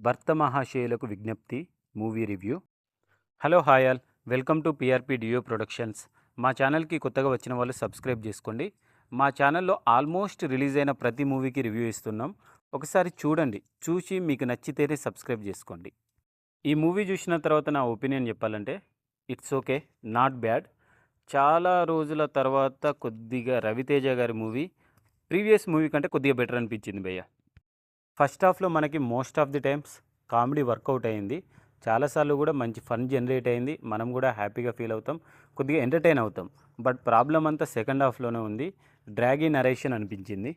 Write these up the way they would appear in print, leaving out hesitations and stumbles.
భర్త Mahasayulaku Vignapthi movie review. Hello hi all, welcome to PRP డియో productions. మా ఛానల్కి కొత్తగా వచ్చిన వాళ్ళు సబ్స్క్రైబ్ చేసుకోండి. మా ఛానల్లో ఆల్మోస్ట్ రిలీజ్ అయిన ప్రతి మూవీకి రివ్యూ ఇస్తున్నాం. ఒకసారి చూడండి, చూసి మీకు నచ్చితేనే సబ్స్క్రైబ్ చేసుకోండి. ఈ మూవీ చూసిన తర్వాత నా ఒపీనియన్ చెప్పాలంటే ఇట్స్ ఓకే, నాట్ బ్యాడ్. చాలా రోజుల తర్వాత కొద్దిగా రవితేజ గారి మూవీ ప్రీవియస్ మూవీ కంటే కొద్దిగా బెటర్ అనిపించింది భయ్య. ఫస్ట్ హాఫ్లో మనకి most of the times comedy work out అయింది. చాలాసార్లు కూడా మంచి ఫన్ జనరేట్ అయింది. మనం కూడా హ్యాపీగా ఫీల్ అవుతాం, కొద్దిగా ఎంటర్టైన్ అవుతాం. బట్ ప్రాబ్లం అంతా సెకండ్ హాఫ్లోనే ఉంది. డ్రాగీ నరేషన్ అనిపించింది.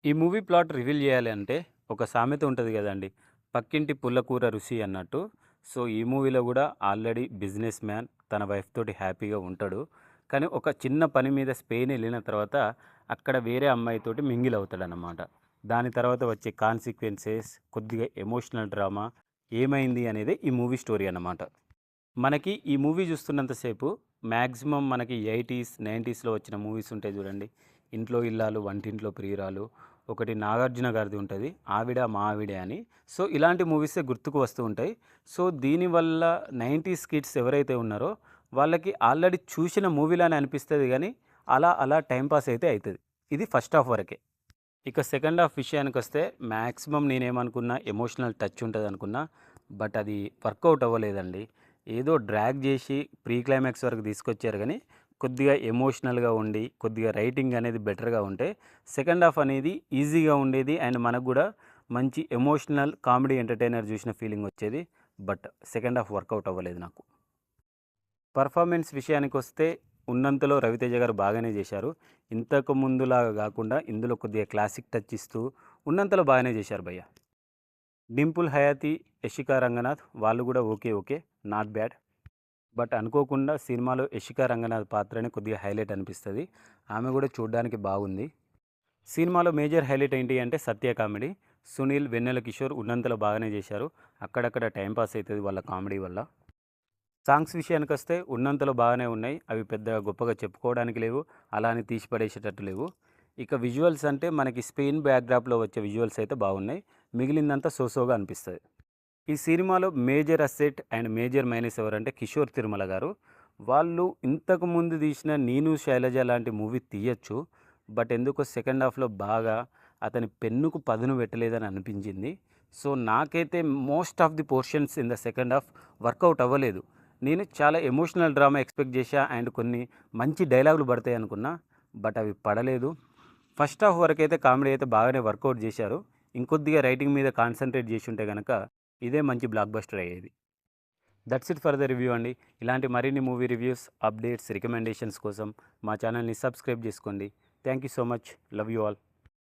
ఈ మూవీ ప్లాట్ రివీల్ చేయాలి అంటే ఒక సామెత ఉంటుంది కదండి, పక్కింటి పుల్లకూర రుచి అన్నట్టు. సో ఈ మూవీలో కూడా ఆల్రెడీ బిజినెస్ మ్యాన్ తన వైఫ్ తోటి హ్యాపీగా ఉంటాడు. కానీ ఒక చిన్న పని మీద స్పెయిన్ వెళ్ళిన తర్వాత అక్కడ వేరే అమ్మాయితోటి మింగిల్ అవుతాడనమాట. దాని తర్వాత వచ్చే కాన్సిక్వెన్సెస్, కొద్దిగా ఎమోషనల్ డ్రామా ఏమైంది అనేది ఈ మూవీ స్టోరీ అన్నమాట. మనకి ఈ మూవీ చూస్తున్నంతసేపు మ్యాక్సిమం మనకి 80s 90sలో వచ్చిన మూవీస్ ఉంటాయి చూడండి. ఇంట్లో ఇల్లాలు వంటింట్లో ప్రియురాలు, ఒకటి నాగార్జున గారిది ఉంటుంది ఆవిడ మా ఆవిడే అని. సో ఇలాంటి మూవీసే గుర్తుకు వస్తూ ఉంటాయి. సో దీనివల్ల 90s కిడ్స్ ఎవరైతే ఉన్నారో వాళ్ళకి ఆల్రెడీ చూసిన మూవీలానే అనిపిస్తుంది, కానీ అలా అలా టైంపాస్ అయితే అవుతుంది. ఇది ఫస్ట్ హాఫ్ వరకే. ఇక సెకండ్ హాఫ్ విషయానికి వస్తే మ్యాక్సిమం నేనేమనుకున్నా ఎమోషనల్ టచ్ ఉంటుంది అనుకున్నా, బట్ అది వర్కౌట్ అవ్వలేదండి. ఏదో డ్రాగ్ చేసి ప్రీ క్లైమాక్స్ వరకు తీసుకొచ్చారు, కానీ కొద్దిగా ఎమోషనల్గా ఉండి కొద్దిగా రైటింగ్ అనేది బెటర్గా ఉంటే సెకండ్ హాఫ్ అనేది ఈజీగా ఉండేది. అండ్ మనకు కూడా మంచి ఎమోషనల్ కామెడీ ఎంటర్టైనర్ చూసిన ఫీలింగ్ వచ్చేది. బట్ సెకండ్ హాఫ్ వర్కౌట్ అవ్వలేదు నాకు. పర్ఫార్మెన్స్ విషయానికి వస్తే ఉన్నంతలో రవితేజ గారు బాగానే చేశారు. ఇంతకు ముందులాగా కాకుండా ఇందులో కొద్దిగా క్లాసిక్ టచ్ ఇస్తూ ఉన్నంతలో బాగానే చేశారు భయ్య. డింపుల్ హయాతి, యషికా రంగనాథ్ వాళ్ళు కూడా okay okay, not bad. But అనుకోకుండా సినిమాలో యషికా రంగనాథ్ పాత్రనే కొద్దిగా హైలైట్ అనిపిస్తుంది. ఆమె కూడా చూడడానికి బాగుంది. సినిమాలో మేజర్ హైలైట్ ఏంటి అంటే సత్య కామెడీ. సునీల్, వెన్నెల కిషోర్ ఉన్నంతలో బాగానే చేశారు. అక్కడక్కడ టైంపాస్ అవుతుంది వాళ్ళ కామెడీ వల్ల. సాంగ్స్ విషయానికి వస్తే ఉన్నంతలో బాగానే ఉన్నాయి. అవి పెద్దగా గొప్పగా చెప్పుకోవడానికి లేవు, అలా అని తీసి పడేసేటట్టు లేవు. ఇక విజువల్స్ అంటే మనకి స్పెయిన్ బ్యాక్డ్రాప్లో వచ్చే విజువల్స్ అయితే బాగున్నాయి. మిగిలిందంతా సోసోగా అనిపిస్తుంది. ఈ సినిమాలో major asset and major minus ఎవరంటే కిషోర్ తిరుమల గారు. వాళ్ళు ఇంతకు ముందు తీసిన నేను శైలజ లాంటి మూవీ తీయచ్చు, బట్ ఎందుకో సెకండ్ హాఫ్లో బాగా అతని పెన్నుకు పదును పెట్టలేదని అనిపించింది. సో నాకైతే most of the portions in the second half work out అవ్వలేదు. నేను చాలా ఎమోషనల్ డ్రామా ఎక్స్పెక్ట్ చేశా అండ్ కొన్ని మంచి డైలాగులు పడతాయి అనుకున్నా, బట్ అవి పడలేదు. ఫస్ట్ హాఫ్ వరకు అయితే కామెడీ అయితే బాగానే వర్కౌట్ చేశారు. ఇంకొద్దిగా రైటింగ్ మీద కాన్సన్ట్రేట్ చేసి ఉంటే కనుక ఇదే మంచి బ్లాక్ బస్టర్ అయ్యేది. That's it for the review అండి. ఇలాంటి మరిన్ని మూవీ రివ్యూస్, అప్డేట్స్, రికమెండేషన్స్ కోసం మా ఛానల్ని సబ్స్క్రైబ్ చేసుకోండి. Thank you so much. Love you all.